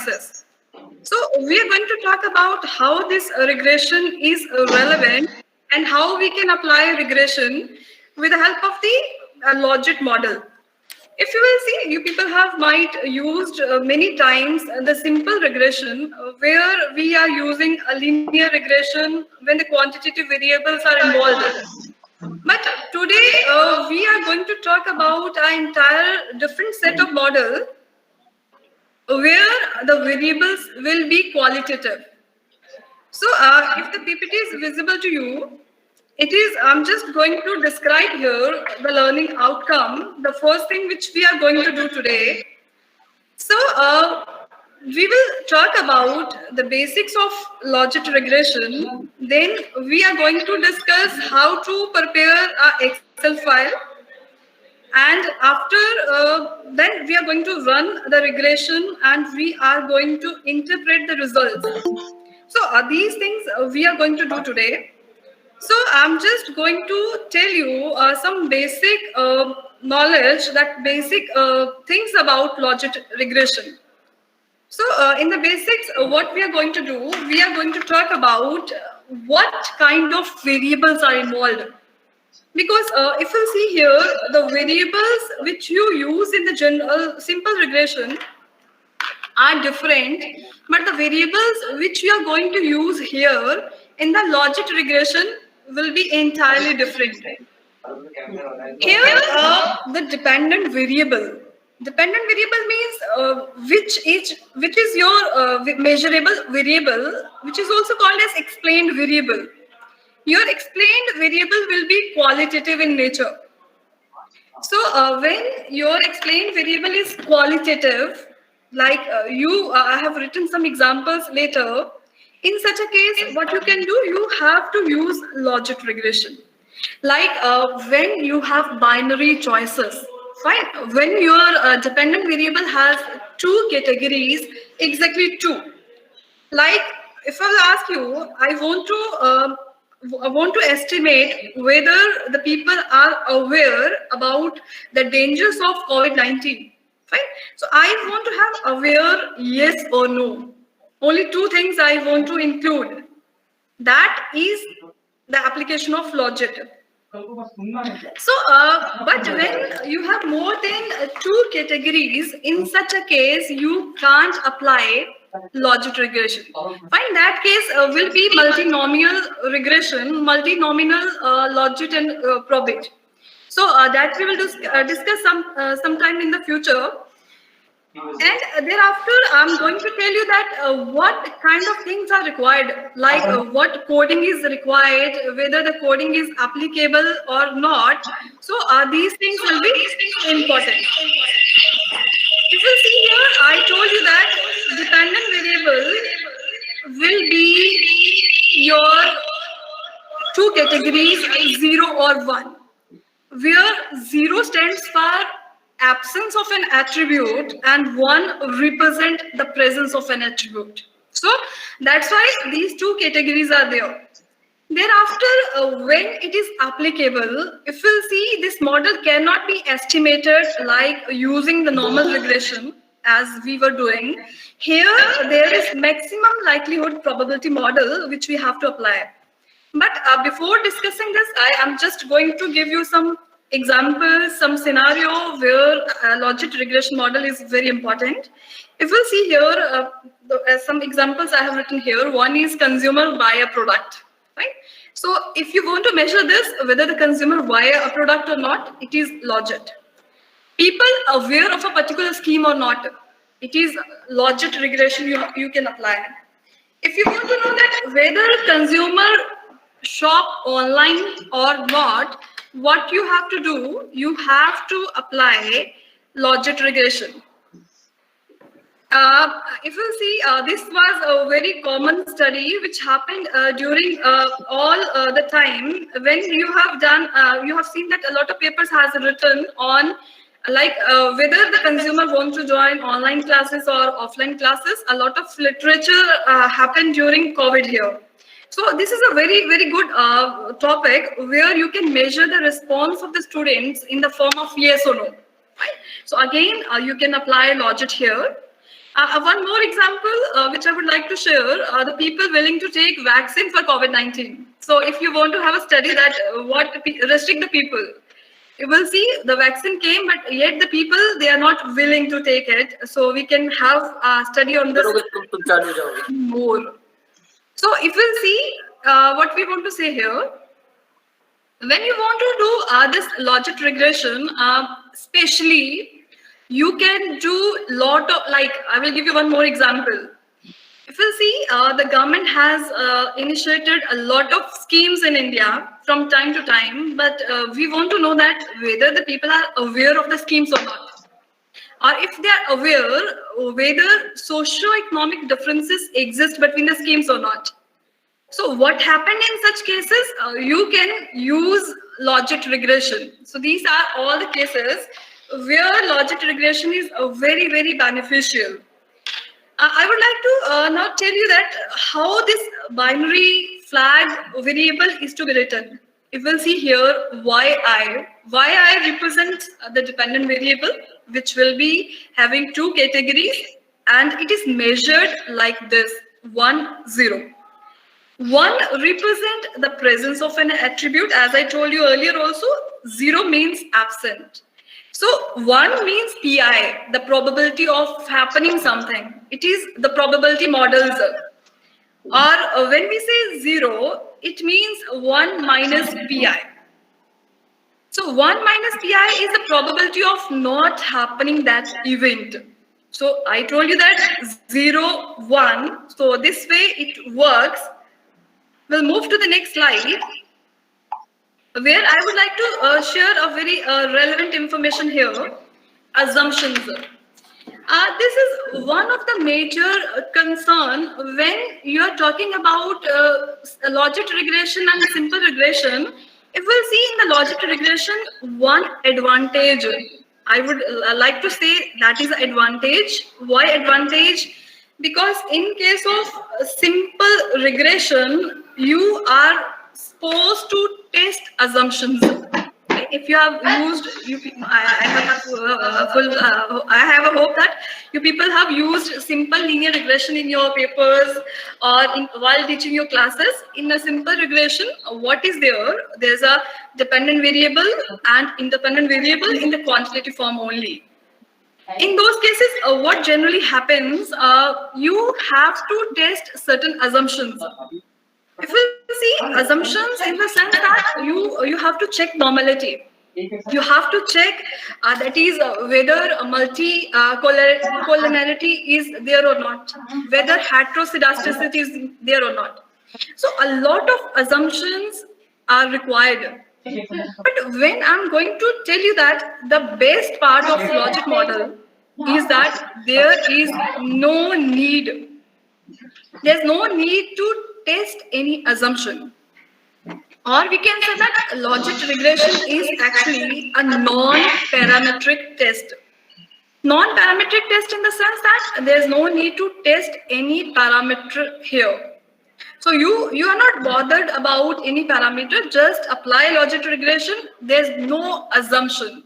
choices. So we are going to talk about how this regression is relevant and how we can apply regression with the help of the logit model. If you will see, you people have might used many times the simple regression where we are using a linear regression when the quantitative variables are involved. But today we are going to talk about an entire different set of model where the variables will be qualitative. So if the PPT is visible to you, it is, I'm just going to describe here the learning outcome, the first thing which we are going to do today. So we will talk about the basics of logit regression. Then we are going to discuss how to prepare an Excel file. And after then we are going to run the regression and we are going to interpret the results. So these things we are going to do today. So I'm just going to tell you some basic knowledge, that basic things about logit regression. So in the basics, what we are going to do, we are going to talk about what kind of variables are involved. Because if you see here, the variables which you use in the general simple regression are different, but the variables which you are going to use here in the logit regression will be entirely different. Here, the dependent variable. Dependent variable means which is your measurable variable, which is also called as explained variable. Your explained variable will be qualitative in nature. So when your explained variable is qualitative, like I have written some examples later. In such a case, what you can do, you have to use logit regression. Like when you have binary choices, fine. When your dependent variable has two categories, exactly two. Like if I will ask you, I want to estimate whether the people are aware about the dangers of COVID-19. Fine. So I want to have aware yes or no. Only two things I want to include. That is the application of logit. So, but when you have more than two categories, in such a case, you can't apply logit regression. Fine, that case will be multinomial regression, multinomial logit and probit. So that we will discuss sometime in the future. And thereafter, I'm going to tell you that what kind of things are required, like what coding is required, whether the coding is applicable or not. So these things will be important. If you see here, I told you that dependent variable will be your two categories, 0 or 1, where 0 stands for absence of an attribute and 1 represent the presence of an attribute. So that's why these two categories are there. Thereafter, when it is applicable, if we'll see, this model cannot be estimated like using the normal regression as we were doing. Here, there is maximum likelihood probability model which we have to apply. But before discussing this, I am just going to give you some examples, some scenario where logit regression model is very important. If we'll see here, some examples I have written here. One is consumer buy a product, right? So if you want to measure this, whether the consumer buy a product or not, it is logit. People aware of a particular scheme or not, it is logit regression you can apply. If you want to know that whether consumer shop online or not, what you have to do, you have to apply logit regression. If you see, this was a very common study which happened during all the time when you have done, you have seen that a lot of papers has written on like whether the consumer wants to join online classes or offline classes. A lot of literature happened during COVID here. So this is a very, very good topic where you can measure the response of the students in the form of yes or no. Right? So again, you can apply logit here. One more example, which I would like to share, are the people willing to take vaccine for COVID-19. So if you want to have a study that restrict the people, you will see the vaccine came, but yet the people, they are not willing to take it. So we can have a study on this more. So if we'll see what we want to say here, when you want to do this logic regression, especially you can do lot of, like, I will give you one more example. If you see, the government has initiated a lot of schemes in India from time to time, but we want to know that whether the people are aware of the schemes or not, or if they are aware whether socio-economic differences exist between the schemes or not. So what happened in such cases? You can use logic regression. So these are all the cases where logic regression is very, very beneficial. I would like to now tell you that how this binary flag variable is to be written. You will see here yi. Yi represents the dependent variable, which will be having two categories, and it is measured like this: 1, 0. 1 represent the presence of an attribute, as I told you earlier also. 0 means absent. So 1 means PI, the probability of happening something. It is the probability models. Or when we say 0, it means 1 minus PI. So 1 minus PI is the probability of not happening that event. So I told you that 0, 1. So this way it works. We'll move to the next slide, where I would like to share a very relevant information here: assumptions. This is one of the major concern when you are talking about logic regression and simple regression. If we'll see in the logic regression, one advantage, I would like to say, that is advantage. Why advantage? Because in case of simple regression, you are supposed to test assumptions. If you have used, I have a hope that you people have used simple linear regression in your papers or while teaching your classes. In a simple regression, what is there? There's a dependent variable and independent variable in the quantitative form only. In those cases, what generally happens, you have to test certain assumptions. If we see assumptions in the sense that you have to check normality. You have to check that is whether multi collinearity is there or not, whether heteroscedasticity is there or not. So a lot of assumptions are required. But when I'm going to tell you that the best part of logic model is that there is no need. There's no need to test any assumption. Or we can say that logic regression is actually a non-parametric test. Non-parametric test in the sense that there's no need to test any parameter here. So you are not bothered about any parameter, just apply logic regression. There's no assumption.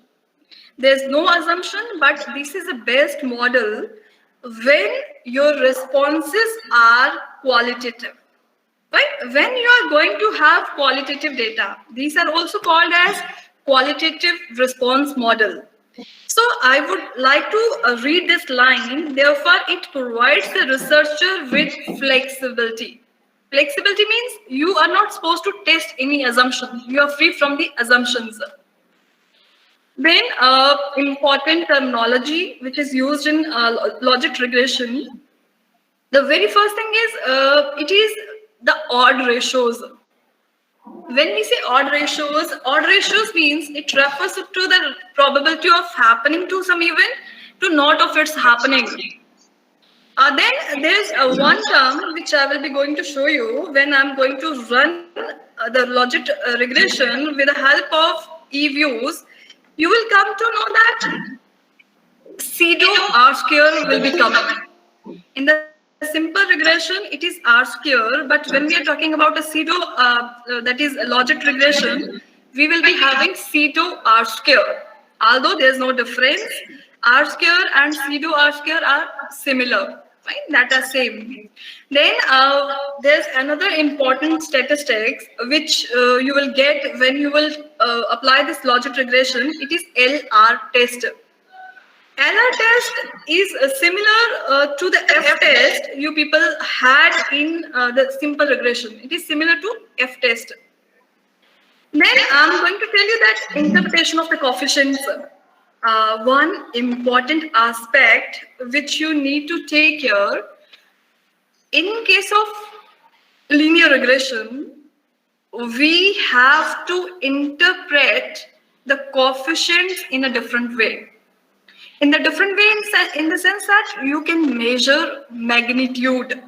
There's no assumption, but this is the best model when your responses are qualitative. Right? When you are going to have qualitative data, these are also called as qualitative response model. So I would like to read this line. Therefore, it provides the researcher with flexibility. Flexibility means you are not supposed to test any assumption. You are free from the assumptions. Then important terminology which is used in logic regression. The very first thing is it is the odd ratios. When we say odd ratios means it refers to the probability of happening to some event to not of its happening. Then there's one term which I will be going to show you when I'm going to run the logic regression with the help of e-views. You will come to know that pseudo R-square will be coming. In the simple regression, it is R-square, but when we are talking about a pseudo, that is logic regression, we will be having pseudo R-square. Although there's no difference, R-square and pseudo R-square are similar, right? That are same. Then there's another important statistics which you will get when you will apply this logic regression. It is LR test. LR test is similar to the F test you people had in the simple regression. It is similar to F test. Then I'm going to tell you that interpretation of the coefficients. One important aspect which you need to take here, in case of linear regression, we have to interpret the coefficients in a different way. In the different way, in the sense that you can measure magnitude.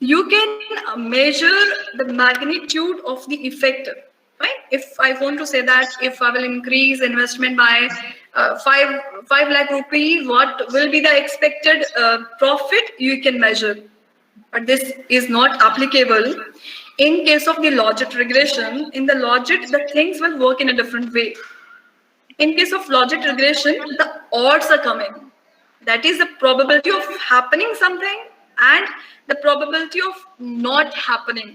You can measure the magnitude of the effect, right? If I want to say that if I will increase investment by 5 lakh rupees, what will be the expected profit? You can measure. But this is not applicable in case of the logic regression. In the logic, the things will work in a different way. In case of logic regression, the odds are coming. That is the probability of happening something and the probability of not happening.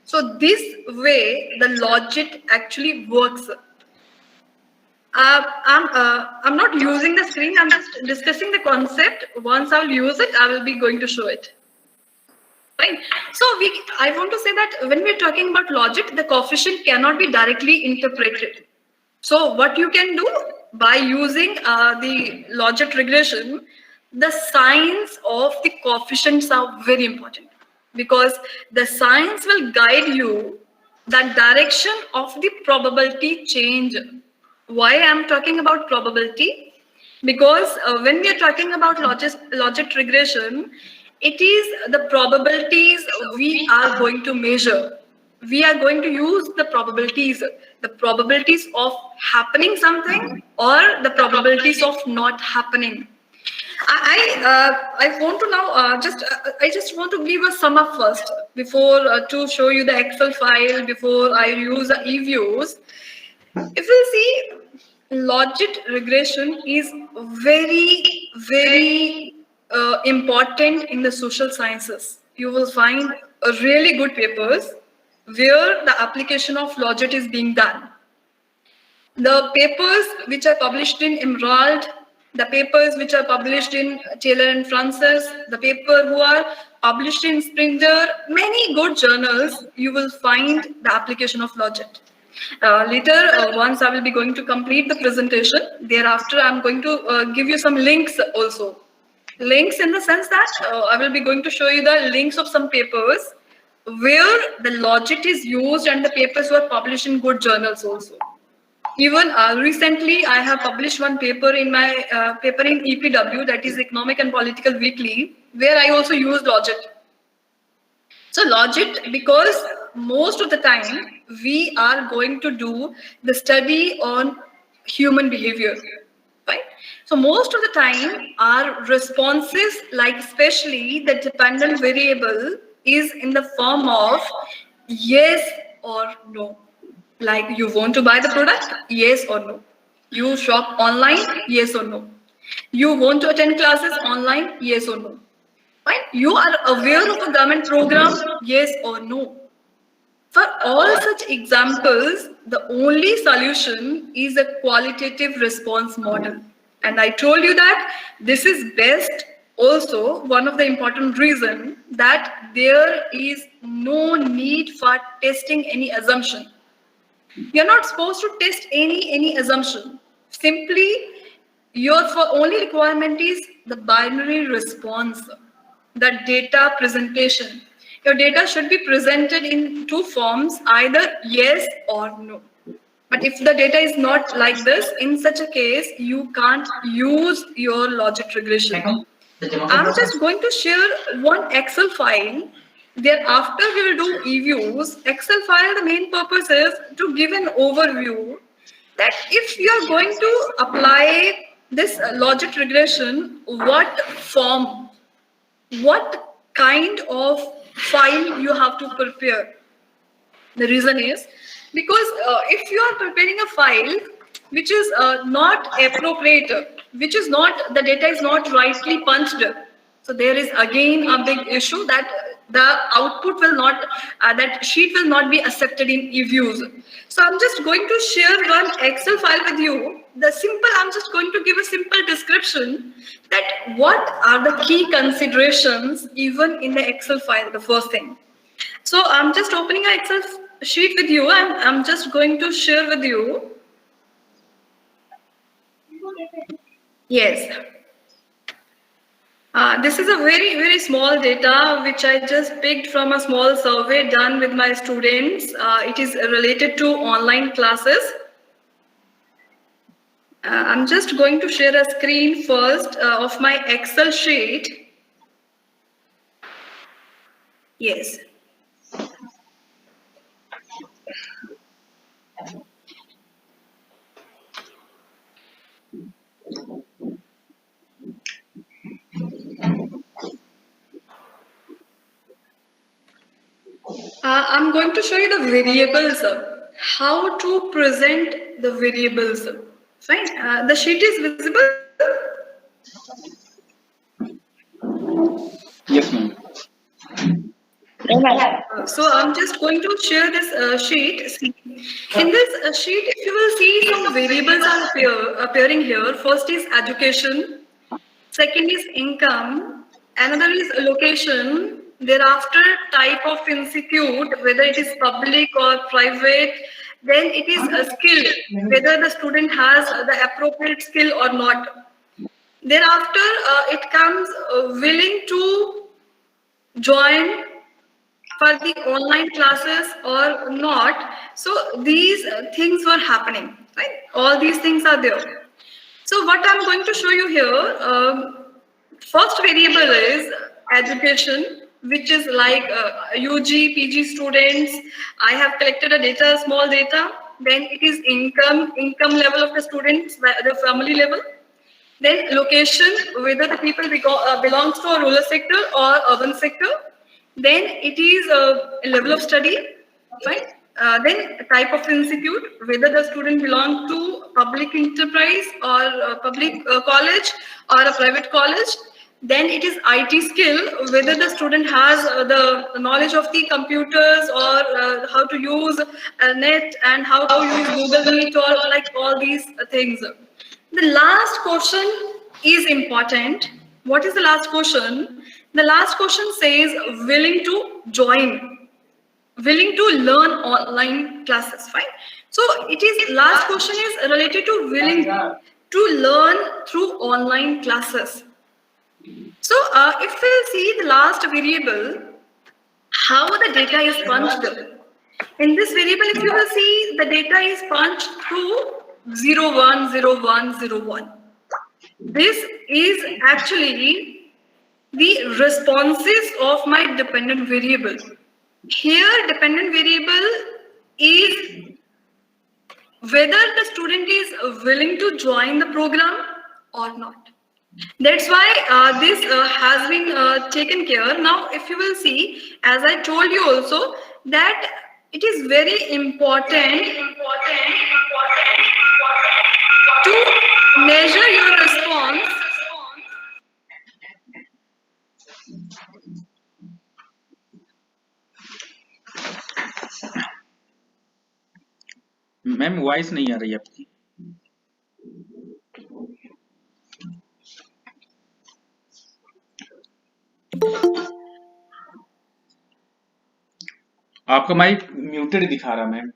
So this way, the logic actually works. I'm not using the screen. I'm just discussing the concept. Once I'll use it, I will be going to show it. Right. So I want to say that when we're talking about logic, the coefficient cannot be directly interpreted. So what you can do by using the logic regression, the signs of the coefficients are very important, because the signs will guide you the direction of the probability change. Why I'm talking about probability? Because when we are talking about logic regression, it is the probabilities we are going to measure. We are going to use the probabilities of happening something or the probabilities of not happening. I want to now I just want to give a sum up first before to show you the Excel file, before I use eViews. If you see, logic regression is very important in the social sciences. You will find really good papers where the application of logic is being done. The papers which are published in Emerald, the papers which are published in Taylor and Francis, the paper who are published in Springer, many good journals, you will find the application of logic. Later, once I will be going to complete the presentation, thereafter I'm going to give you some links also. Links in the sense that I will be going to show you the links of some papers where the logic is used and the papers were published in good journals also. Even recently, I have published one paper in my paper in EPW, that is Economic and Political Weekly, where I also use logic. So logic, because most of the time we are going to do the study on human behavior, right? So most of the time our responses, like especially the dependent variable, is in the form of yes or no. Like, you want to buy the product? Yes or no. You shop online? Yes or no. You want to attend classes online? Yes or no. Right? You are aware of a government program? Yes or no. For all such examples, the only solution is a qualitative response model. And I told you that this is best. Also, one of the important reasons that there is no need for testing any assumption. You're not supposed to test any assumption. Simply, your only requirement is the binary response, the data presentation. Your data should be presented in two forms, either yes or no. But if the data is not like this, in such a case, you can't use your logic regression. I'm just going to share one Excel file. Thereafter, we will do eViews. Excel file, the main purpose is to give an overview that if you are going to apply this logic regression, what form, what kind of file you have to prepare. The reason is because if you are preparing a file which is not appropriate which is not, the data is not rightly punched. So there is again a big issue that the output will not, that sheet will not be accepted in eViews. So I'm just going to share one Excel file with you. I'm just going to give a simple description that what are the key considerations even in the Excel file, the first thing. So I'm just opening an Excel sheet with you and I'm just going to share with you. Yes. This is a very, very small data which I just picked from a small survey done with my students. It is related to online classes. I'm just going to share a screen first of my Excel sheet. Yes. I'm going to show you the variables, how to present the variables. Fine. The sheet is visible? Yes, ma'am. So I'm just going to share this sheet. See, in this sheet, if you will see, some variables are appearing here. First is education. Second is income. Another is location. Thereafter, type of institute, whether it is public or private. Then it is a skill, whether the student has the appropriate skill or not. Thereafter, it comes willing to join for the online classes or not. So these things were happening, right? All these things are there. So what I'm going to show you here, first variable is education, which is like UG, PG students. I have collected a data, small data. Then it is income level of the students, the family level. Then location, whether the people belongs to a rural sector or urban sector. Then it is a level of study, fine. Then type of institute, whether the student belongs to public enterprise or a public college or a private college. Then it is IT skill, whether the student has the knowledge of the computers or how to use net and how to use Google Meet or like all these things. The last question is important. What is the last question? The last question says willing to join, willing to learn online classes, fine. So it is, last question is related to willing to learn through online classes. So if we see the last variable, how the data is punched. In this variable, if you will see, the data is punched through 0, 1, 0, 1, 0, 1. This is actually the responses of my dependent variable. Here, dependent variable is whether the student is willing to join the program or not. That's why this has been taken care. Now, if you will see, as I told you also, that it is very important to measure your response. Ma'am voice नहीं आ रही आपकी। आपका mic muted दिखा रहा ma'am.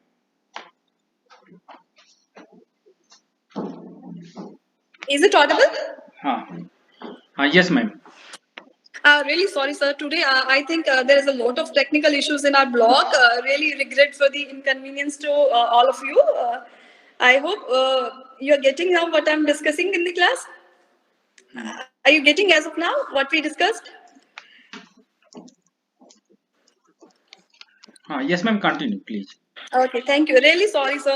Is it audible? हाँ हाँ, yes ma'am. Really sorry, sir. Today, I think there is a lot of technical issues in our blog. Really regret for the inconvenience to all of you. I hope you are getting now what I'm discussing in the class. Are you getting as of now what we discussed? Yes ma'am, continue please. Okay, thank you. Really sorry, sir.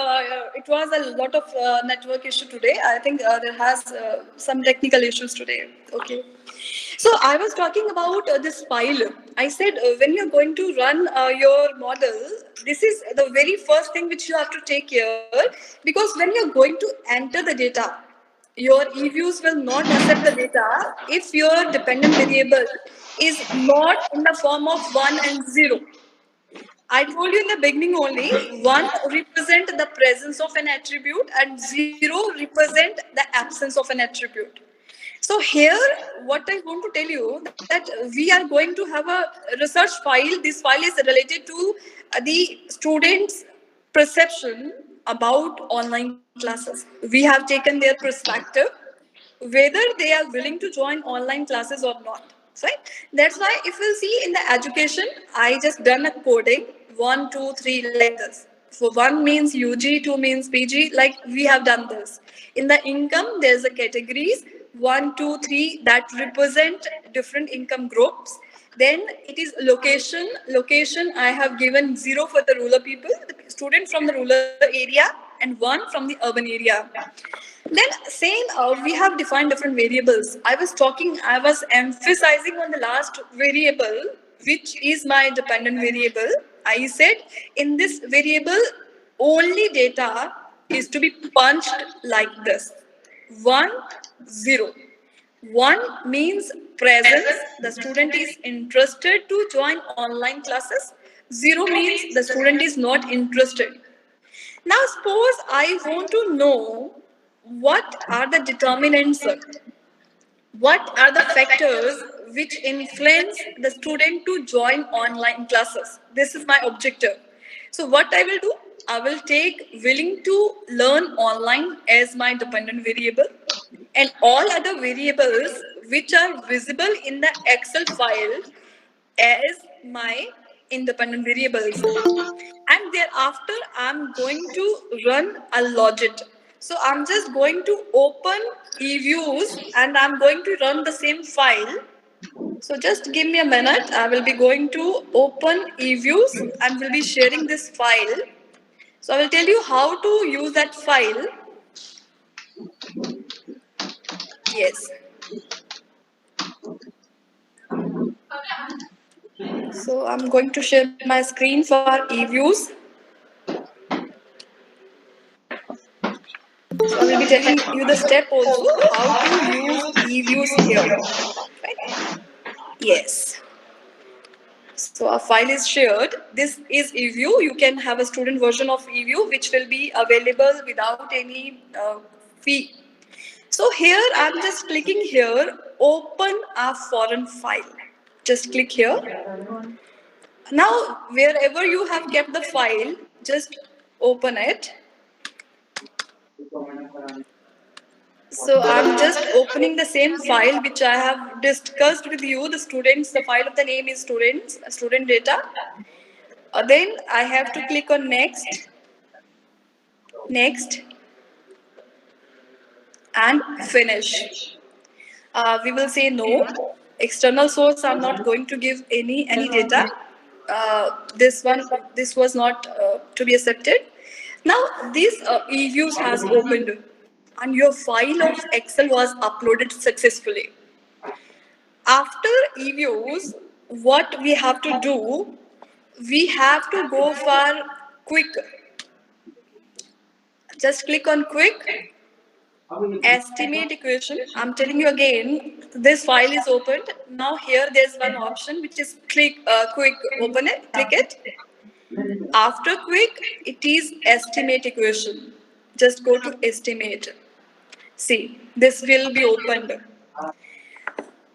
It was a lot of network issue today. I think there has some technical issues today. Okay. So I was talking about this file. I said when you're going to run your model, this is the very first thing which you have to take care, because when you're going to enter the data, your eViews will not accept the data if your dependent variable is not in the form of 1 and 0. I told you in the beginning only, 1 represent the presence of an attribute and 0 represent the absence of an attribute. So here, what I want to tell you that we are going to have a research file. This file is related to the students' perception about online classes. We have taken their perspective, whether they are willing to join online classes or not. Right? That's why if we'll see in the education, I just done a coding 1, 2, 3 like this. So 1 means UG, 2 means PG, like we have done this. In the income, there's a categories 1, 2, 3 that represent different income groups. Then it is location. Location, I have given 0 for the rural people, the student from the rural area, and 1 from the urban area. Then same, we have defined different variables. I was emphasizing on the last variable, which is my dependent variable. I said in this variable, only data is to be punched like this. 1, 0. 1 means presence, the student is interested to join online classes. 0 means the student is not interested. Now suppose I want to know what are the determinants, what are the factors which influence the student to join online classes. This is my objective. So what I will do, I will take willing to learn online as my dependent variable and all other variables which are visible in the Excel file as my independent variables. And thereafter, I'm going to run a logit. So I'm just going to open eViews and I'm going to run the same file. So just give me a minute. I will be going to open eViews and will be sharing this file. So I will tell you how to use that file. Yes. So I'm going to share my screen for eViews. So I will be telling you the step also how to use eViews here. Right? Yes. So a file is shared. This is eView. You can have a student version of eView which will be available without any fee. So here I'm just clicking here, open a foreign file. Just click here. Now wherever you have kept the file, just open it. So I'm just opening the same file which I have discussed with you. The students, the file of the name is students, student data. Then I have to click on next, next, and finish. We will say no. External source, I'm not going to give any data. This was not to be accepted. Now this eViews has opened and your file of Excel was uploaded successfully. After eViews, what we have to do, we have to go for quick. Just click on quick, estimate equation. I'm telling you again, this file is opened. Now here there's one option which is quick, open it, click it. After quick, it is estimate equation. Just go to estimate. See, this will be opened.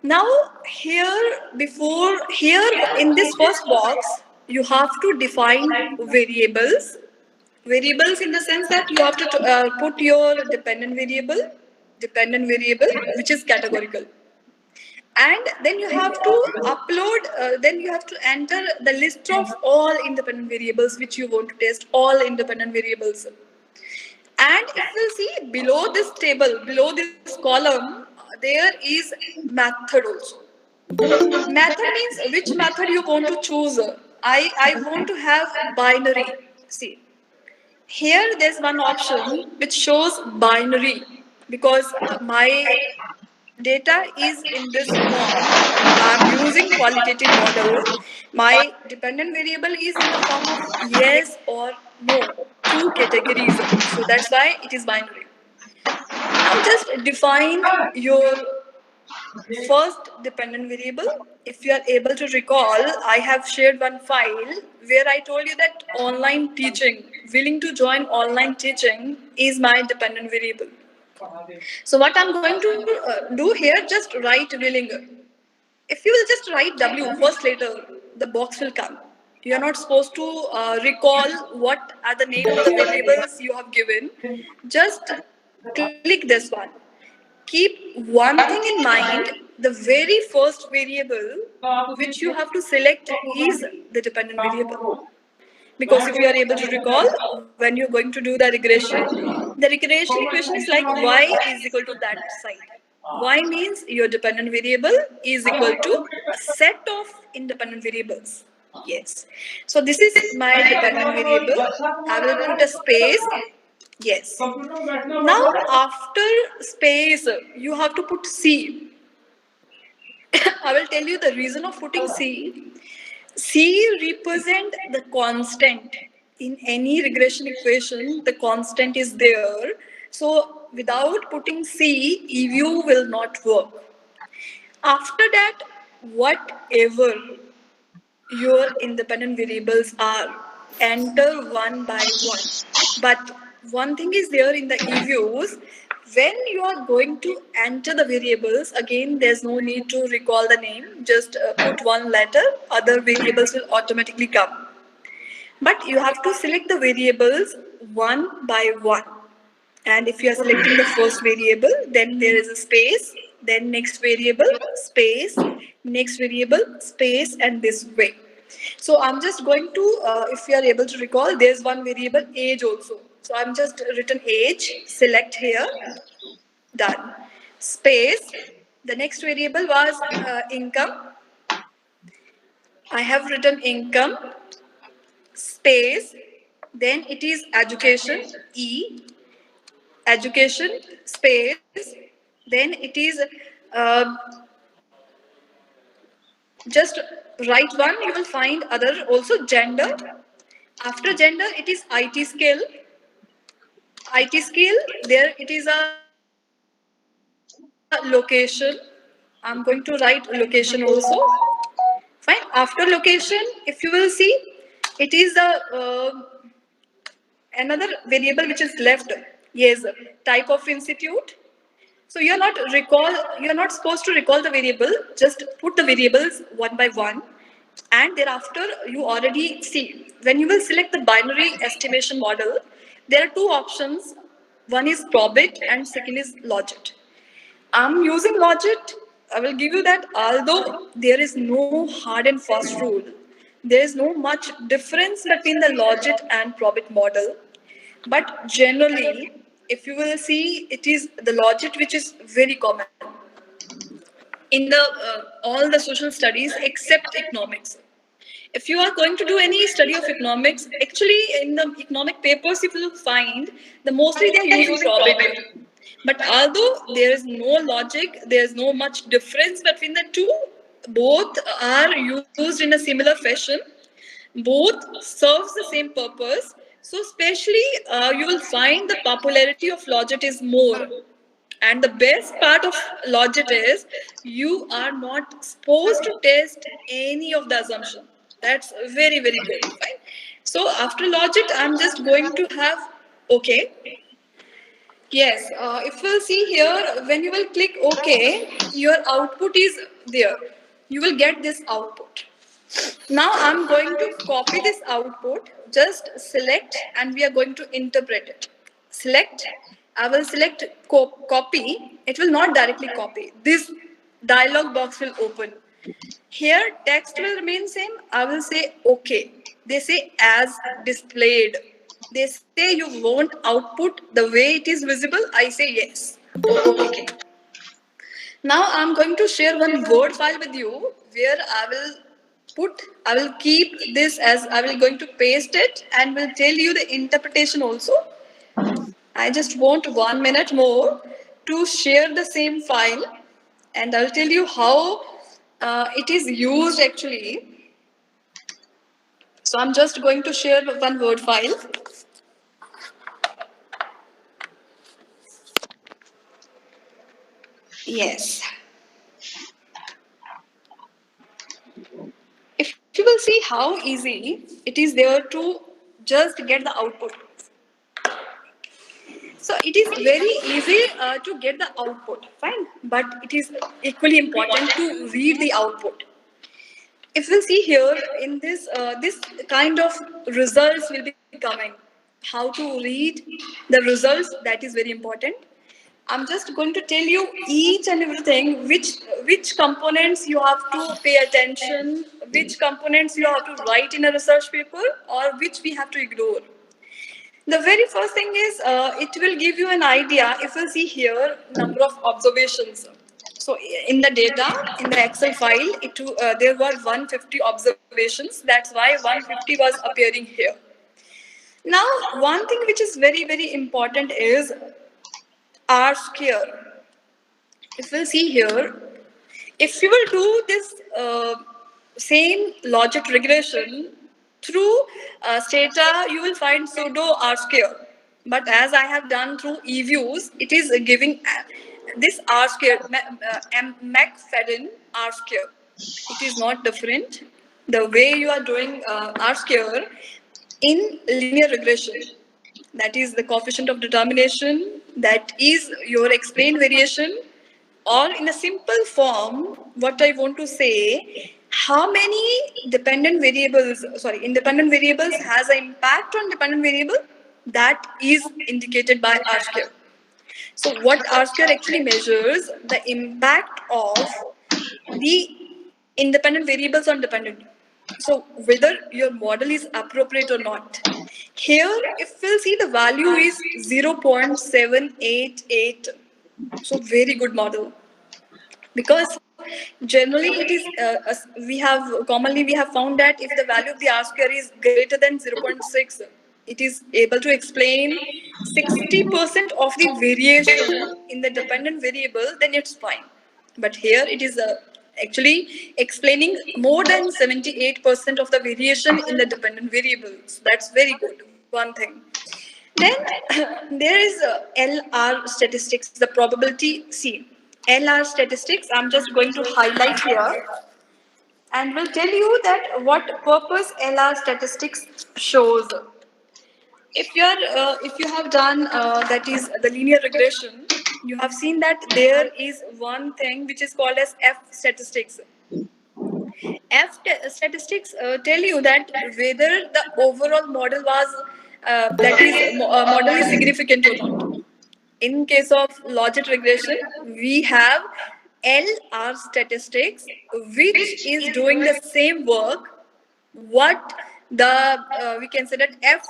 Now here in this first box, you have to define variables. Variables in the sense that you have to put your dependent variable, which is categorical. And then you have to upload, then you have to enter the list of all independent variables which you want to test, all independent variables. And if you see below this table, below this column, there is method also. Method means which method you want to choose. I want to have binary. See, here there's one option which shows binary because my data is in this form. I'm using qualitative model. My dependent variable is in the form of yes or no, two categories. So that's why it is binary. Now Now just define your first dependent variable. If you are able to recall, I have shared one file where I told you that online teaching, willing to join online teaching is my dependent variable. So what I'm going to do here, just write willing. If you will just write W first letter, the box will come. You are not supposed to recall what are the name of the variables you have given. Just click this one. Keep one thing in mind, the very first variable which you have to select is the dependent variable. Because if you are able to recall, when you're going to do the regression equation is like y is equal to that side. Y means your dependent variable is equal to a set of independent variables. Yes. So this is my dependent variable. I will put a space. Yes. Now after space, you have to put C. I will tell you the reason of putting C. C represent the constant. In any regression equation, the constant is there. So without putting C, EView will not work. After that, whatever your independent variables are, enter one by one. But one thing is there in the EViews, when you are going to enter the variables, again, there's no need to recall the name, just put one letter, other variables will automatically come. But you have to select the variables one by one. And if you are selecting the first variable, then there is a space, then next variable, space, next variable, space, and this way. So I'm just going to, if you are able to recall, there's one variable age also. So I'm just written age, select here, done. Space, the next variable was income. I have written income, space, then it is education, E, education, space, then it is just write one, you will find other also gender. After gender, it is IT skill. IT skill, there it is a location. I'm going to write location also. Fine. After location, if you will see, it is a another variable which is left. Yes, type of institute. So you're not supposed to recall the variable, just put the variables one by one. And thereafter, you already see, when you will select the binary estimation model, there are two options. One is Probit and second is Logit. I'm using Logit. I will give you that although there is no hard and fast rule, there is no much difference between the Logit and Probit model. But generally, if you will see, it is the Logit which is very common in the all the social studies except economics. If you are going to do any study of economics, actually in the economic papers you will find the mostly they are using probability. But although there is no logic, there is no much difference between the two. Both are used in a similar fashion. Both serves the same purpose. So especially you will find the popularity of Logit is more. And the best part of Logit is you are not supposed to test any of the assumption. That's very, very good. Fine. So after Logit, I'm just going to have OK. Yes, if we'll see here, when you will click OK, your output is there. You will get this output. Now I'm going to copy this output, just select and we are going to interpret it. Select, I will select copy, it will not directly copy. This dialog box will open. Here text will remain same, I will say OK. They say as displayed. They say you want output the way it is visible, I say yes. Okay. Now I'm going to share one Word file with you where I will keep this as I will going to paste it and will tell you the interpretation also. I just want 1 minute more to share the same file and I'll tell you how it is used actually. So I'm just going to share one Word file. Yes. If you will see how easy it is there to just get the output. So it is very easy to get the output, fine, but it is equally important to read the output. If we'll see here in this, this kind of results will be coming. How to read the results, that is very important. I'm just going to tell you each and everything, which components you have to pay attention, which components you have to write in a research paper, or which we have to ignore. The very first thing is it will give you an idea. If you see here, number of observations. So in the data, in the Excel file, there were 150 observations. That's why 150 was appearing here. Now, one thing which is very, very important is R square. If we'll see here, if you will do this same logic regression through Stata, you will find pseudo R square. But as I have done through eViews, it is giving this R square, McFadden R square. It is not different. The way you are doing R square in linear regression, that is the coefficient of determination, that is your explained variation, or in a simple form, what I want to say, how many independent variables has an impact on dependent variable, that is indicated by R square. So what R square actually measures, the impact of the independent variables on dependent. So whether your model is appropriate or not. Here, if we'll see, the value is 0.788. So very good model. Because generally it is we have found that if the value of the R square is greater than 0.6, it is able to explain 60% of the variation in the dependent variable, then it's fine. But here it is actually explaining more than 78% of the variation in the dependent variables. That's very good, one thing. Then there is LR statistics, the probability. See, LR statistics, I'm just going to highlight here and will tell you that what purpose LR statistics shows. If you have done that is the linear regression, you have seen that there is one thing which is called as F statistics. Statistics tell you that whether the overall model was model is significant or not. In case of logic regression, we have LR statistics, which is doing the same work what the we can say that F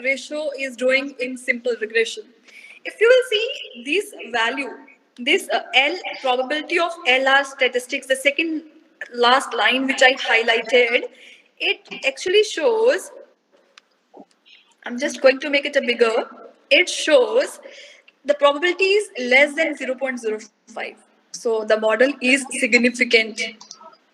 ratio is doing in simple regression. If you will see this value, this L probability of LR statistics, the second last line which I highlighted, it actually shows, I'm just going to make it a bigger, it shows the probability is less than 0.05. So the model is significant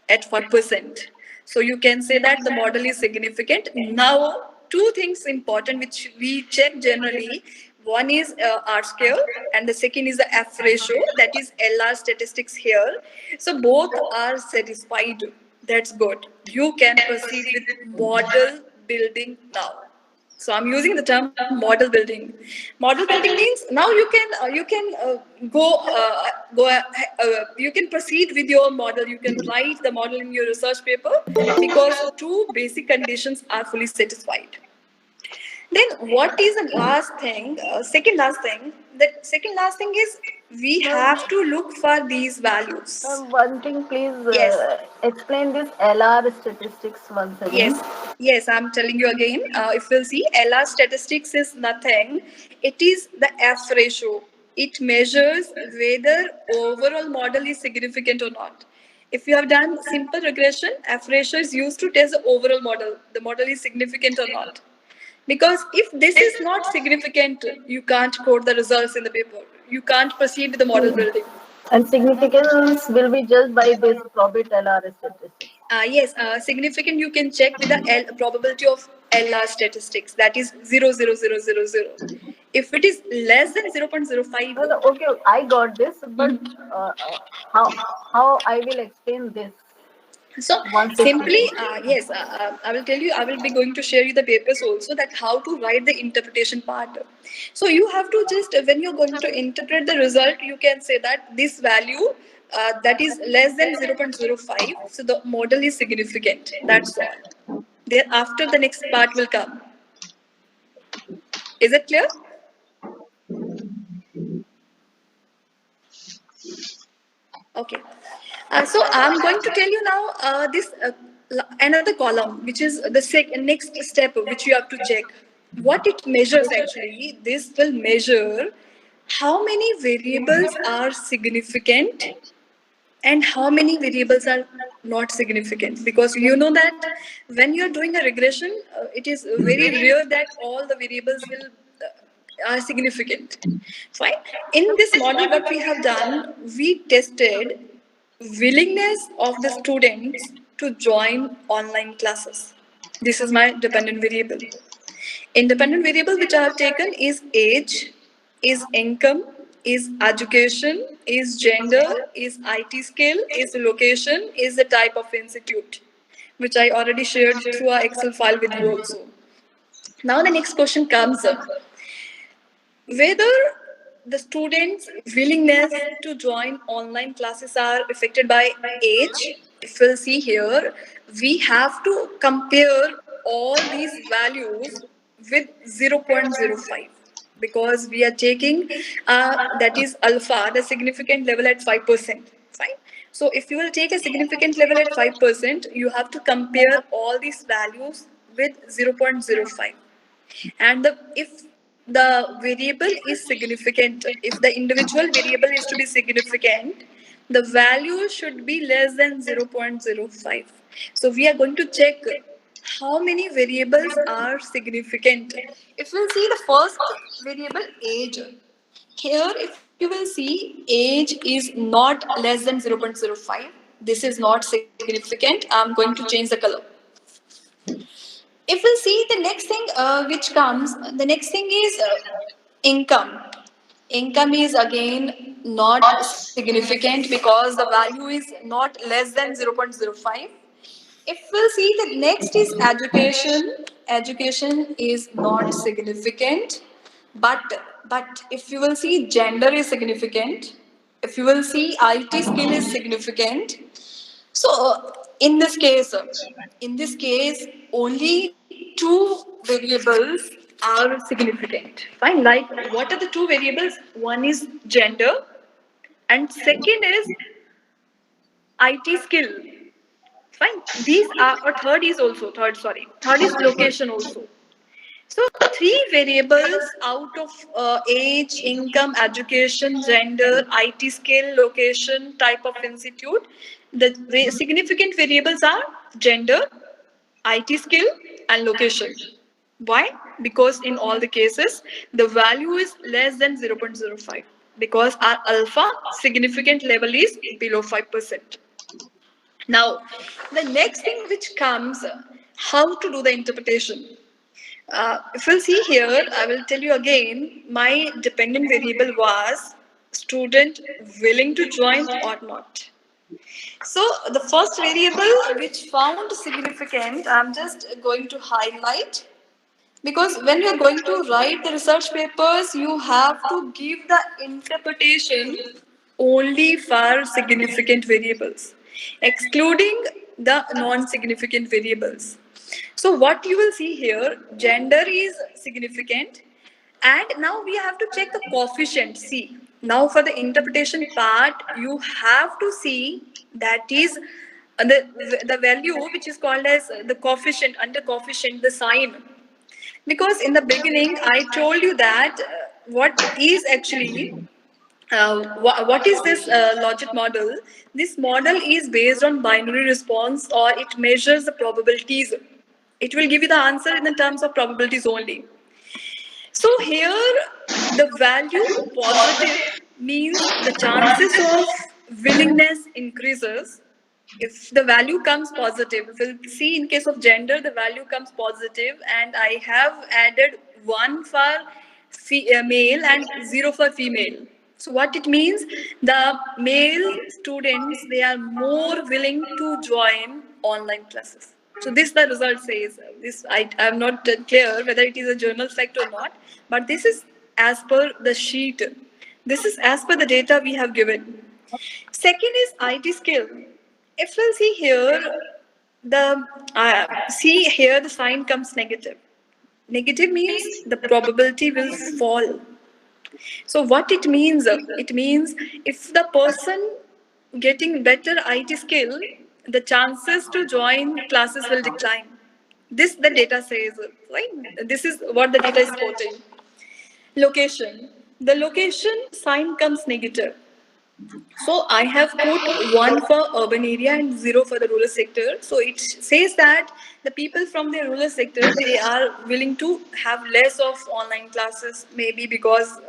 at what percent. So you can say that the model is significant. Now, two things important which we check generally. One is R square and the second is the F ratio, that is LR statistics here. So both are satisfied. That's good. You can proceed with model building now. So I'm using the term model building. Model building means now you can you can proceed with your model. You can write the model in your research paper because two basic conditions are fully satisfied. Then what is the last thing? Second last thing. The second last thing is we have to look for these values. One thing, please Yes. explain this LR statistics once again. Yes, I'm telling you again. If we'll see, LR statistics is nothing. It is the F ratio. It measures whether overall model is significant or not. If you have done simple regression, F ratio is used to test the overall model. The model is significant or not. Because if this is not significant, you can't quote the results in the paper. You can't proceed with the model building. And significance will be judged by this probit LR statistics. Yes, significant you can check with the probability of LR statistics, that is 0.0000. If it is less than 0.05, No, no, okay, I got this, but how I will explain this so once it's simply, written? yes, I will tell you, I will be going to share you the papers also, that how to write the interpretation part. So you have to just, when you're going to interpret the result, you can say that this value that is less than 0.05, so the model is significant. That's all. Thereafter, the next part will come. Is it clear? Okay. So I'm going to tell you now this another column, which is the next step, which you have to check. What it measures actually, this will measure how many variables are significant and how many variables are not significant. Because you know that when you're doing a regression, it is very rare that all the variables will are significant. Fine. In this model, what we have done, we tested willingness of the students to join online classes. This is my dependent variable. Independent variable which I have taken is age, is income, is education, is gender, is IT skill, is location, is the type of institute, which I already shared through our Excel file with you also. Now the next question comes up. Whether the students' willingness to join online classes are affected by age, if we'll see here, we have to compare all these values with 0.05 because we are taking that is alpha, the significant level at 5%. Fine. So if you will take a significant level at 5%, you have to compare all these values with 0.05. And if the variable is significant, if the individual variable is to be significant, the value should be less than 0.05. So we are going to check how many variables are significant. If we'll see the first variable, age, here if you will see age is not less than 0.05. This is not significant. I'm going to change the color. If we see the next thing which comes, the next thing is income. Income is again not significant because the value is not less than 0.05. If we'll see the next is education, education is not significant, but if you will see gender is significant, if you will see IT skill is significant, so in this case, only two variables are significant. Fine. Like, what are the two variables? One is gender, and second is IT skill. Fine. These are, or third is also third. Sorry, third is location also. So three variables out of age, income, education, gender, IT skill, location, type of institute. The significant variables are gender, IT skill, and location. Why? Because in all the cases, the value is less than 0.05 because our alpha significant level is below 5%. Now, the next thing which comes, how to do the interpretation. If we'll see here, I will tell you again, my dependent variable was student willing to join or not. So the first variable which found significant, I'm just going to highlight because when you're going to write the research papers, you have to give the interpretation only for significant variables, excluding the non-significant variables. So what you will see here, gender is significant, and now we have to check the coefficient. See, now for the interpretation part, you have to see that is the value which is called as the coefficient, under coefficient, the sign. Because in the beginning, I told you that what is actually what is this logic model? This model is based on binary response, or it measures the probabilities. It will give you the answer in the terms of probabilities only. So here, the value positive means the chances of willingness increases, If the value comes positive, we'll see in case of gender, the value comes positive, and I have added 1 for male and 0 for female. So what it means, the male students, they are more willing to join online classes. So this the result says. This I am not clear whether it is a journal fact or not, but this is as per the sheet. This is as per the data we have given. Second is IT skill. If we'll see here, the sign comes negative. Negative means the probability will fall. So what it means? It means if the person getting better IT skill, the chances to join classes will decline. This the data says, right? This is what the data is quoting. Location. The location sign comes negative. So I have put 1 for urban area and 0 for the rural sector. So it says that the people from the rural sector, they are willing to have less of online classes, maybe because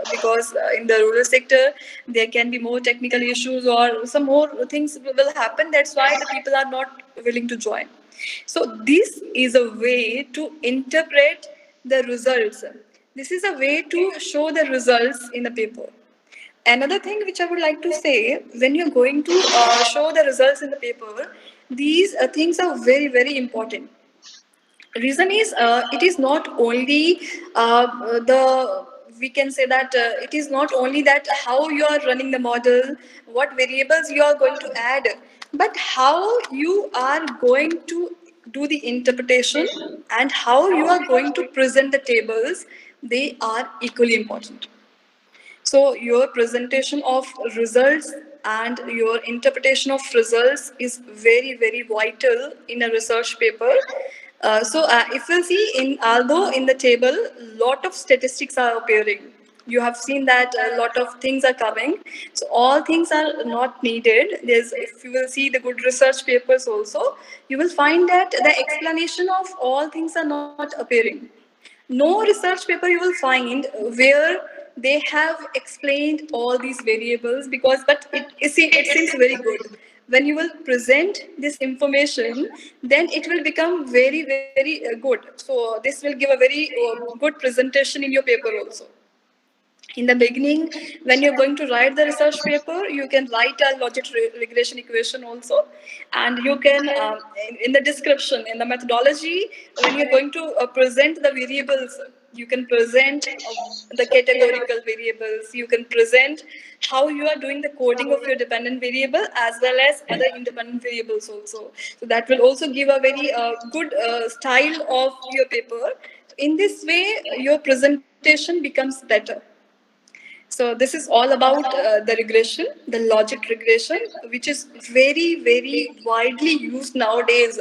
in the rural sector there can be more technical issues or some more things will happen. That's why the people are not willing to join. So this is a way to interpret the results. This is a way to show the results in the paper. Another thing which I would like to say, when you're going to show the results in the paper, these things are very, very important. Reason is, it is not only the we can say that it is not only that how you are running the model, what variables you are going to add, but how you are going to do the interpretation and how you are going to present the tables. They are equally important. So your presentation of results and your interpretation of results is very, very vital in a research paper. If we'll see although in the table, lot of statistics are appearing. You have seen that a lot of things are coming. So all things are not needed. If you will see the good research papers also, you will find that the explanation of all things are not appearing. No research paper you will find where they have explained all these variables, but it seems very good. When you will present this information, then it will become very, very good. So this will give a very good presentation in your paper also. In the beginning, when you're going to write the research paper, you can write a logic regression equation also, and you can in the description, in the methodology, when you're going to present the variables, you can present the categorical variables, you can present how you are doing the coding of your dependent variable as well as other independent variables also. So that will also give a very good style of your paper. In this way, your presentation becomes better. So this is all about the regression, the logic regression, which is very, very widely used nowadays.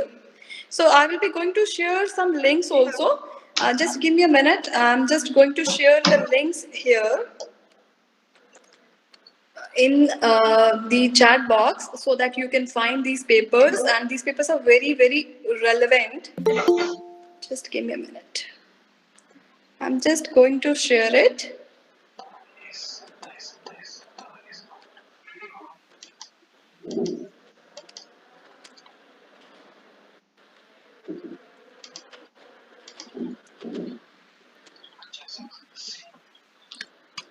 So I will be going to share some links also. Just give me a minute. I'm just going to share the links here in the chat box so that you can find these papers, and these papers are very, very relevant. Just give me a minute. I'm just going to share it.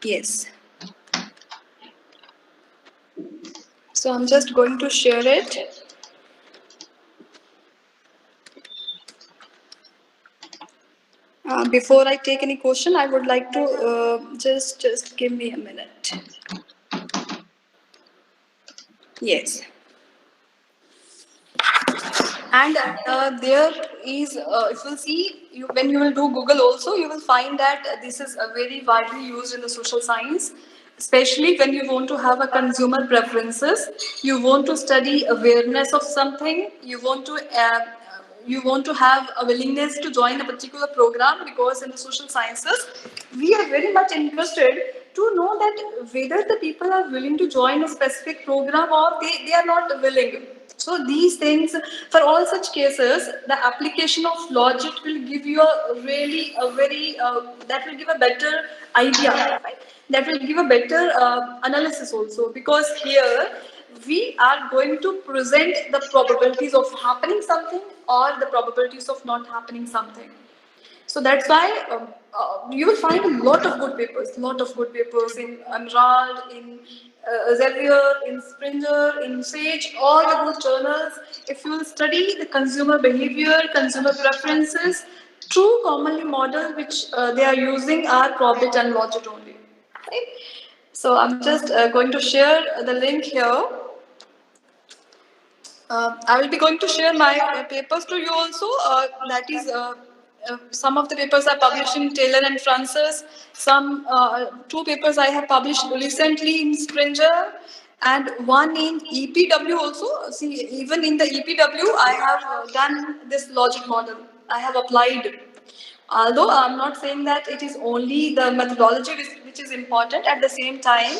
Yes. So I'm just going to share it. Before I take any question, I would like to just give me a minute. Yes. And there is, if you'll see, when you will do Google also, you will find that this is very widely used in the social science, especially when you want to have a consumer preferences, you want to study awareness of something, you want to have a willingness to join a particular program, because in the social sciences, we are very much interested to know that whether the people are willing to join a specific program or they are not willing. So these things, for all such cases, the application of logic will give you that will give a better idea, right? That will give a better analysis also, because here we are going to present the probabilities of happening something or the probabilities of not happening something. So that's why you will find a lot of good papers, in Emerald, in Elsevier, in Springer, in Sage, all the good journals. If you will study the consumer behavior, consumer preferences, true commonly model which they are using are Probit and Logit only. Right? So I'm just going to share the link here. I will be going to share my papers to you also. That is, some of the papers are published in Taylor and Francis. Some two papers I have published recently in Springer, and one in EPW also. See, even in the EPW, I have done this logic model. I have applied. Although I'm not saying that it is only the methodology which is important, at the same time,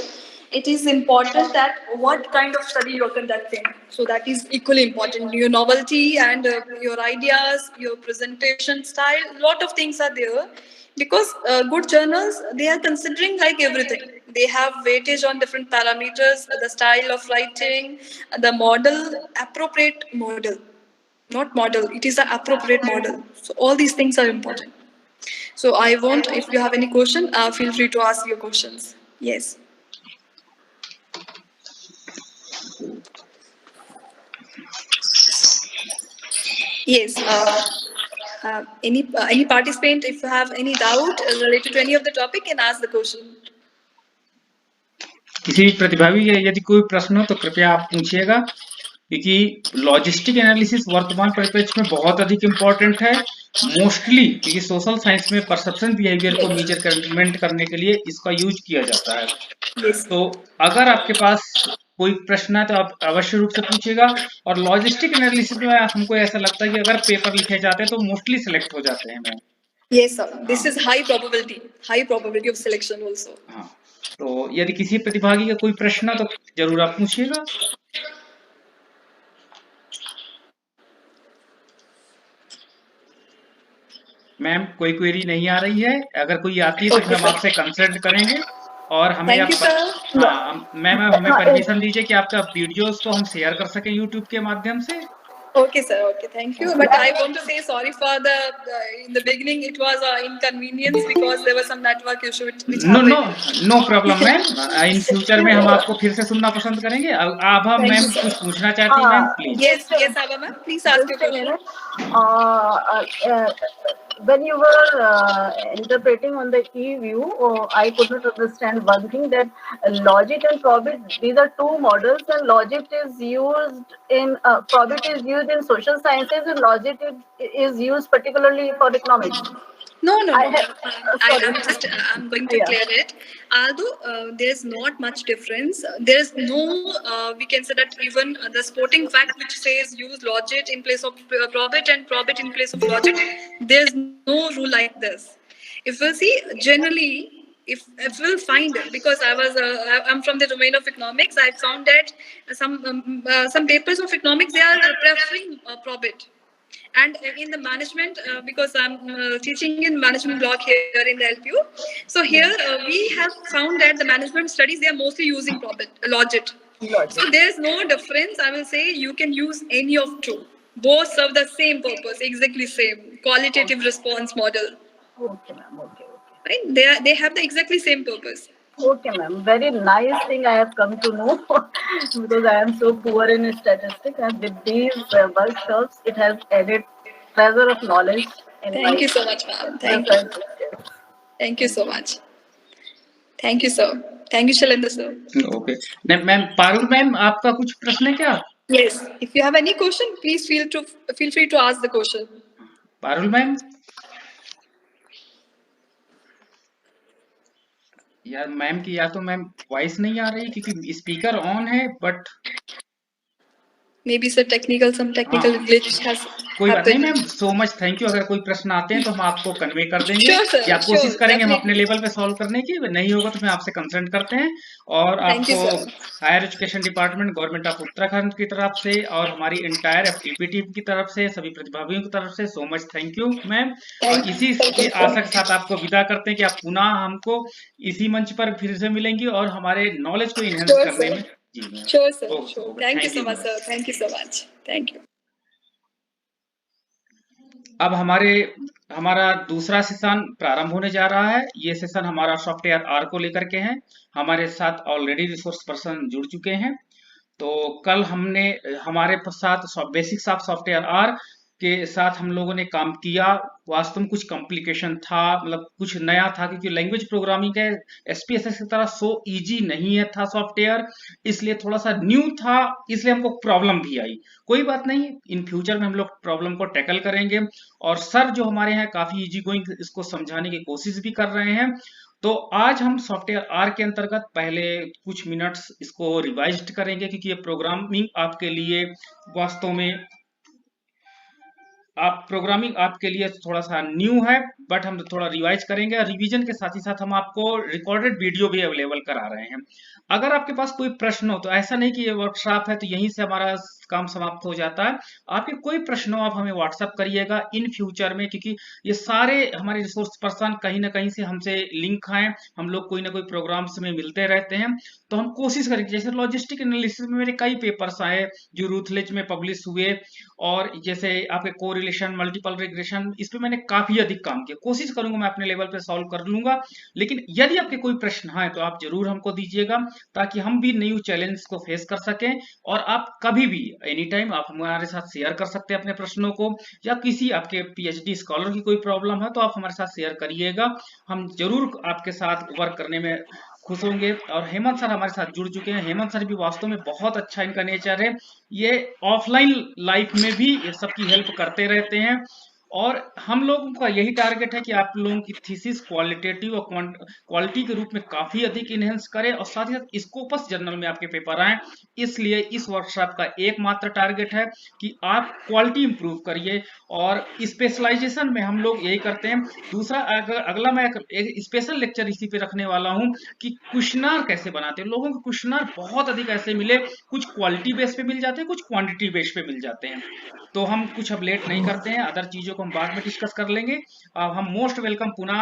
it is important that what kind of study you're conducting. So that is equally important. Your novelty and your ideas, your presentation style, lot of things are there. Because good journals, they are considering like everything. They have weightage on different parameters, the style of writing, the model, appropriate model. Not model, it is the appropriate model. So all these things are important. So I want, if you have any question, feel free to ask your questions. Yes. Yes. Any participant, if you have any doubt related to any of the topic, can ask the question. किसी भी प्रतिभागी के यदि कोई प्रश्न हो तो कृपया आप पूछिएगा, क्योंकि लॉजिस्टिक एनालिसिस वर्तमान परिप्रेक्ष्य में बहुत अधिक इम्पोर्टेंट है, मोस्टली क्योंकि सोशल साइंस में परसेप्शन बिहेवियर को मेजरमेंट करने के लिए इसका यूज किया जाता है। Yes. तो अगर आपके पास कोई प्रश्न है तो आप अवश्य रूप से पूछिएगा। और लॉजिस्टिक एनालिसिस में हमको ऐसा लगता है कि अगर पेपर लिखे जाते हैं तो मोस्टली सिलेक्ट हो जाते हैं ma'am. Yes, sir. This is high probability of selection also. हाँ, तो यदि किसी प्रतिभागी का कोई प्रश्न है तो जरूर आप पूछिएगा। मैम कोई क्वेरी नहीं आ रही है, अगर कोई आती है तो हम आपसे कंसल्ट करेंगे और हमें मैम हमें परमिशन दीजिए कि आपका वीडियोस को हम शेयर कर सकें यूट्यूब के माध्यम से। Okay, sir. Okay, thank you. But I want to say sorry for in the beginning it was inconvenience because there was some network issue which happened. No problem ma'am. In future में हम आपको फिर से सुनना पसंद करेंगे। आभा ma'am कुछ पूछना चाहती हैं ma'am, please. Yes, Abha ma'am, please ask your question. When you were interpreting on the e-view, I could not understand one thing, that Logit and Probit, these are two models, and Logit is used in Probit is used in social sciences, and Logit is used particularly for economics. No. I'm going to clear it. Although there's not much difference, there's no, we can say that even the sporting fact which says use Logit in place of Probit and Probit in place of Logit, there's no rule like this. If we'll see, generally, if we'll find, because I'm from the domain of economics, I found that some papers of economics, they are preferring Probit. And in the management, because I'm teaching in management block here in the LPU, so here we have found that the management studies, they are mostly using Logit. So there's no difference. I will say you can use any of two. Both serve the same purpose, exactly same qualitative response model. Okay, ma'am. Okay. Right? They have the exactly same purpose. Okay, ma'am. Very nice thing I have come to know because I am so poor in statistics, and with these workshops, it has added treasure of knowledge. Thank you so much, ma'am. Thank you. Thank you so much. Thank you, sir. Thank you, Shailendra sir. Okay. Ma'am Parul ma'am, आपका कुछ प्रश्न है क्या? Yes. If you have any question, please feel free to ask the question. Parul ma'am, यार ma'am की या तो ma'am voice नहीं आ रही क्योंकि स्पीकर ऑन है, but maybe some technical glitch has कोई बात नहीं ma'am. So much thank you. अगर कोई प्रश्न आते हैं तो हम आपको कन्वे कर देंगे या कोशिश करेंगे हम अपने लेवल पे सॉल्व करने की। नहीं होगा तो फिर आपसे कंसल्ट करते हैं। और आपको higher education department government of Uttarakhand की तरफ से और हमारी एंटायर एफटीपी टीम की तरफ से, सभी प्रतिभागियों की तरफ से सो मच थैंक यू मैम। और इसी की आशा के साथ आपको विदा करते हैं कि आप पुनः हमको इसी मंच पर फिर से मिलेंगी और हमारे नॉलेज को इनहेंस करने में जी ma'am. Sure sir, sure. Thank you so much sir, thank you so much, thank you. अब हमारा दूसरा सेशन प्रारंभ होने जा रहा है। ये सेशन हमारा सॉफ्टवेयर आर को लेकर के है। हमारे साथ ऑलरेडी रिसोर्स पर्सन जुड़ चुके हैं। तो कल हमने हमारे साथ बेसिक्स ऑफ सॉफ्टवेयर आर के साथ हम लोगों ने काम किया। वास्तव में कुछ कॉम्प्लिकेशन था, मतलब कुछ नया था, क्योंकि लैंग्वेज प्रोग्रामिंग के एसपीएसएस की तरह सो इजी नहीं है था सॉफ्टवेयर, इसलिए थोड़ा सा न्यू था, इसलिए हमको प्रॉब्लम भी आई। कोई बात नहीं, इन फ्यूचर में हम लोग प्रॉब्लम को टैकल करेंगे। और सर जो हमारे यहाँ काफी इजी गोइंग इसको समझाने की कोशिश भी कर रहे हैं। तो आज हम सॉफ्टवेयर आर के अंतर्गत पहले कुछ मिनट्स इसको रिवाइज करेंगे, क्योंकि ये प्रोग्रामिंग आपके लिए वास्तव में प्रोग्रामिंग आपके लिए थोड़ा सा न्यू है, बट हम थोड़ा रिवाइज करेंगे। और रिवीजन के साथ ही साथ हम आपको रिकॉर्डेड वीडियो भी अवेलेबल करा रहे हैं। अगर आपके पास कोई प्रश्न हो, तो ऐसा नहीं कि ये वर्कशॉप है तो यहीं से हमारा काम समाप्त हो जाता है। आपके कोई प्रश्न हो, आप हमें व्हाट्सएप करिएगा इन फ्यूचर में, क्योंकि ये सारे हमारे रिसोर्स पर्सन कहीं ना कहीं से हमसे लिंक हैं। हम लोग कोई ना कोई प्रोग्राम्स में मिलते रहते हैं, तो हम कोशिश करेंगे। जैसे लॉजिस्टिक एनालिसिस में मेरे कई पेपर्स आए जो रूथलेज में पब्लिश हुए, और जैसे आपके कोरिलेशन, मल्टीपल रिग्रेशन, इस पे मैंने काफी अधिक काम किया। कोशिश करूंगा मैं अपने लेवल पे सॉल्व कर लूंगा, लेकिन यदि आपके कोई प्रश्न है तो आप जरूर हमको दीजिएगा, ताकि हम भी न्यू चैलेंज को फेस कर सकें। और आप कभी भी एनी टाइम आप हमारे साथ शेयर कर सकते हैं अपने प्रश्नों को, या किसी आपके पीएचडी स्कॉलर की कोई प्रॉब्लम है तो आप हमारे साथ शेयर करिएगा। हम जरूर आपके साथ वर्क करने में खुश होंगे। और हेमंत सर हमारे साथ जुड़ चुके हैं। हेमंत सर भी वास्तव में बहुत अच्छा इनका नेचर है, ये ऑफलाइन लाइफ में भी ये सबकी हेल्प करते रहते हैं। और हम लोगों का यही टारगेट है कि आप लोगों की थीसिस क्वालिटेटिव और क्वालिटी के रूप में काफी अधिक इनहेंस करें, और साथ ही साथ स्कोपस जर्नल में आपके पेपर आए। इसलिए इस वर्कशॉप का एकमात्र टारगेट है कि आप क्वालिटी इंप्रूव करिए, और स्पेशलाइजेशन में हम लोग यही करते हैं। दूसरा, अगला मैं एक स्पेशल लेक्चर इसी पे रखने वाला हूं कि क्वेश्चनर कैसे बनाते हैं। लोगों को क्वेश्चनर बहुत अधिक ऐसे मिले, कुछ क्वालिटी बेस पे मिल जाते हैं, कुछ क्वांटिटी बेस पे मिल जाते हैं। तो हम कुछ अब लेट नहीं करते हैं, अदर चीजों को हम बाद में डिस्कस कर लेंगे। अब हम मोस्ट वेलकम पुनः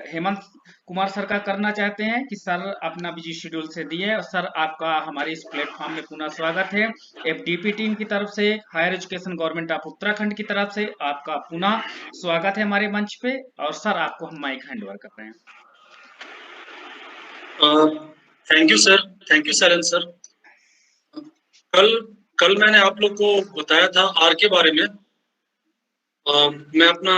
हेमंत कुमार सर का करना चाहते हैं कि सर अपना बिजी शेड्यूल से दिए। और सर आपका हमारे इस प्लेटफॉर्म में पुनः स्वागत है। एफडीपी टीम की तरफ से, higher education government of Uttarakhand की तरफ से आपका पुनः स्वागत है हमारे मंच पे। और सर आपको हम माइक हैंड ओवर कर रहे हैं। Thank you sir and sir. कल मैंने आप लोग को बताया था आर के बारे में। मैं अपना